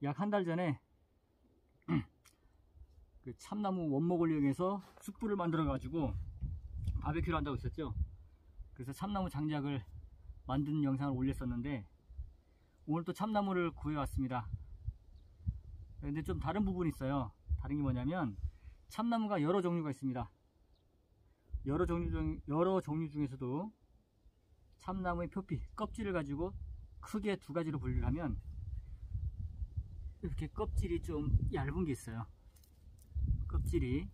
약 한 달 전에 그 참나무 원목을 이용해서 숯불을 만들어 가지고 바베큐를 한다고 했었죠. 그래서 참나무 장작을 만드는 영상을 올렸었는데 오늘 또 참나무를 구해 왔습니다. 그런데 좀 다른 부분이 있어요. 다른 게 뭐냐면 참나무가 여러 종류가 있습니다. 여러 종류 중에서도 참나무의 표피, 껍질을 가지고 크게 두 가지로 분류를 하면 이렇게 껍질이 좀 얇은 게 있어요. 껍질이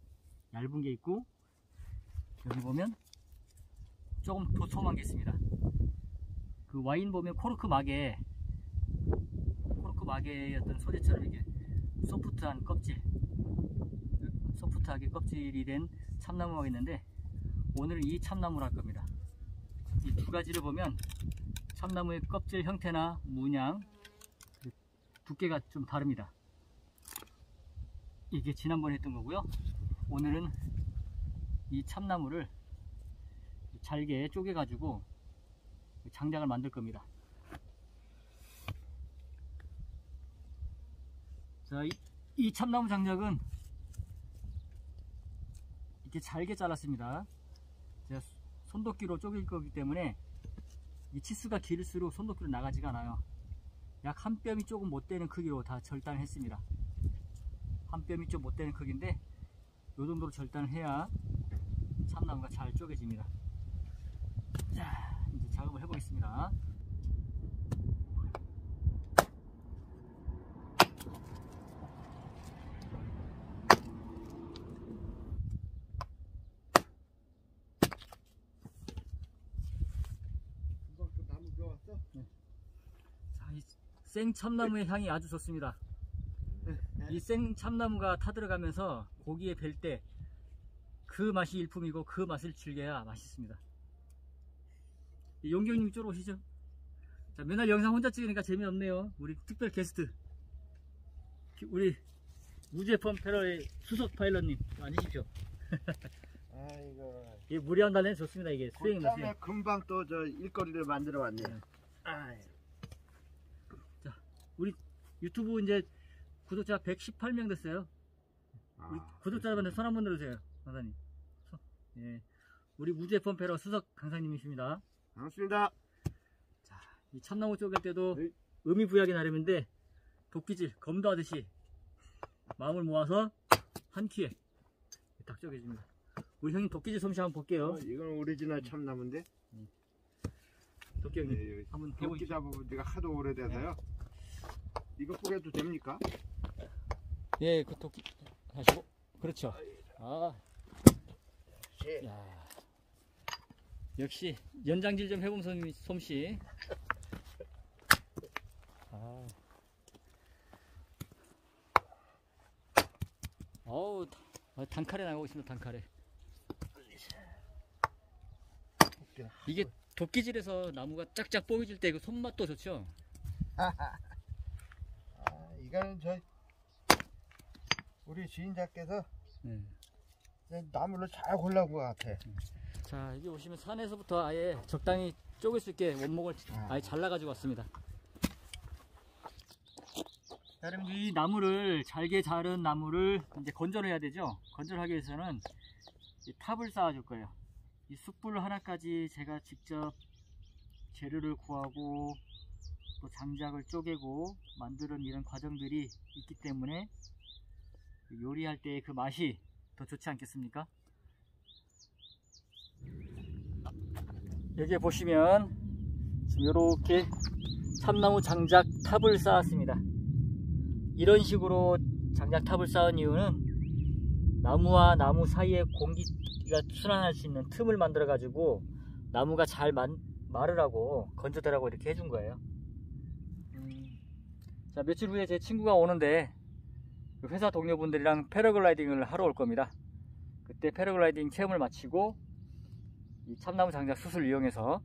얇은 게 있고, 여기 보면 조금 도톰한 게 있습니다. 그 와인 보면 코르크 막에 어떤 소재처럼 이게 소프트한 껍질, 소프트하게 껍질이 된 참나무가 있는데 오늘은 이 참나무를 할 겁니다. 이 두 가지를 보면 참나무의 껍질 형태나 문양, 두께가 좀 다릅니다. 이게 지난번에 했던 거고요. 오늘은 이 참나무를 잘게 쪼개 가지고 장작을 만들 겁니다. 자, 이 참나무 장작은 이렇게 잘게 잘랐습니다. 제가 손도끼로 쪼갤 거기 때문에 이 치수가 길수록 손도끼로 나가지가 않아요. 약 한 뼘이 조금 못 되는 크기로 다 절단을 했습니다. 한 뼘이 좀 못 되는 크기인데 이 정도로 절단을 해야 참나무가 잘 쪼개집니다. 자, 이제 작업을 해보겠습니다. 네. 자, 이 생참나무의 향이 아주 좋습니다. 이 생참나무가 타들어가면서 고기에 뵐 때 그 맛이 일품이고 그 맛을 즐겨야 맛있습니다. 용경님 이쪽으로 오시죠. 자, 맨날 영상 혼자 찍으니까 재미없네요. 우리 특별 게스트 우리 우주FM 패러의 수석 파일럿님 앉으십시오. 아이고. 이 무리한 달래는 좋습니다. 이게 수행 맛이. 금방 또 저 일거리를 만들어 왔네요. 네. 자, 우리 유튜브 이제 구독자 118명 됐어요. 우리 구독자 여러분들 손 한번 들어주세요, 강사님. 예, 우리 우주FM 패러 수석 강사님이십니다. 반갑습니다. 자, 이 참나무 쪼갤 때도 네. 의미부여하기 나름인데 도끼질 검도 하듯이 마음을 모아서 한 큐에 딱 쪼개집니다. 우리 형님 도끼질 솜씨 한번 볼게요. 이건 오리지널 참나무인데. 도끼 형님 네, 한번 도끼 해보시죠. 잡아본 지가 하도 오래돼서요. 이거 뿌려도 됩니까? 예, 그 도끼 하시고 그렇죠. 야, 역시 연장질 좀 해본 솜씨. 어우, 단칼에 나가고 있습니다. 단칼에. 이게 도끼질에서 나무가 짝짝 뽀개질 때 그 손맛도 좋죠. 이거는 저 우리 주인장께서 네. 나무를 잘 골라온 것 같아. 자, 여기 오시면 산에서부터 아예 적당히 쪼갤 수 있게 원목을 아예 잘라가지고 왔습니다. 자, 그럼 이 나무를 잘게 자른 나무를 이제 건조를 해야 되죠. 건조를 하기 위해서는 이 탑을 쌓아줄 거예요. 이 숯불 하나까지 제가 직접 재료를 구하고 또 장작을 쪼개고 만드는 이런 과정들이 있기 때문에 요리할 때 그 맛이 더 좋지 않겠습니까? 여기에 보시면 지금 이렇게 참나무 장작 탑을 쌓았습니다. 이런 식으로 장작 탑을 쌓은 이유는 나무와 나무 사이에 공기가 순환할 수 있는 틈을 만들어 가지고 나무가 잘 마르라고 건조되라고 이렇게 해준 거예요. 자, 며칠 후에 제 친구가 오는데 회사 동료분들이랑 패러글라이딩을 하러 올 겁니다. 그때 패러글라이딩 체험을 마치고 이 참나무 장작 숯을 이용해서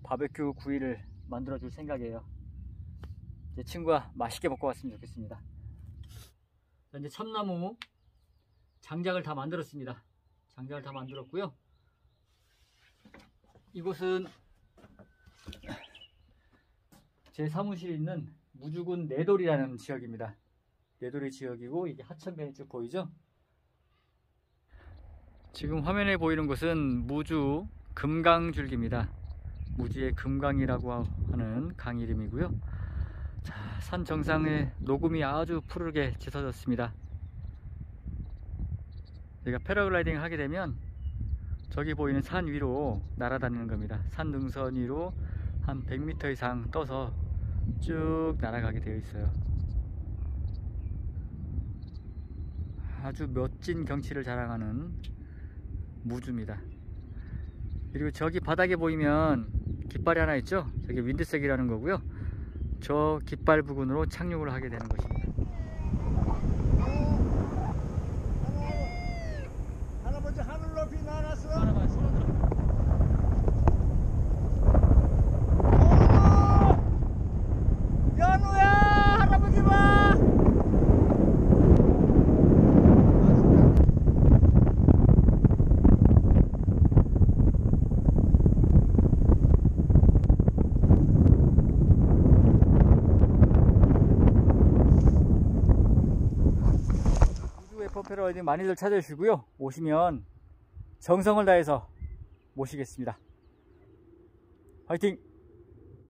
바베큐 구이를 만들어 줄 생각이에요. 제 친구가 맛있게 먹고 왔으면 좋겠습니다. 자, 이제 참나무 장작을 다 만들었습니다. 장작을 다 만들었고요. 이곳은 제 사무실에 있는 무주군 내돌이라는 지역입니다. 내돌이 지역이고 이게 하천변이 쭉 보이죠? 지금 화면에 보이는 곳은 무주 금강줄기입니다. 무주의 금강이라고 하는 강 이름이고요. 자, 산 정상에 녹음이 아주 푸르게 짙어졌습니다. 우리가 패러글라이딩을 하게 되면 저기 보이는 산 위로 날아다니는 겁니다. 산 능선 위로 한 100m 이상 떠서 쭉 날아가게 되어 있어요. 아주 멋진 경치를 자랑하는 무주입니다. 그리고 저기 바닥에 보이면 깃발이 하나 있죠? 저기 윈드색이라는 거고요. 저 깃발 부근으로 착륙을 하게 되는 것입니다. 할아버지 하늘 높이 날았어. 하나만 손을 들어. 연우야, 할아버지 봐. 패러글라이딩 많이들 찾아주시고요. 오시면 정성을 다해서 모시겠습니다. 화이팅!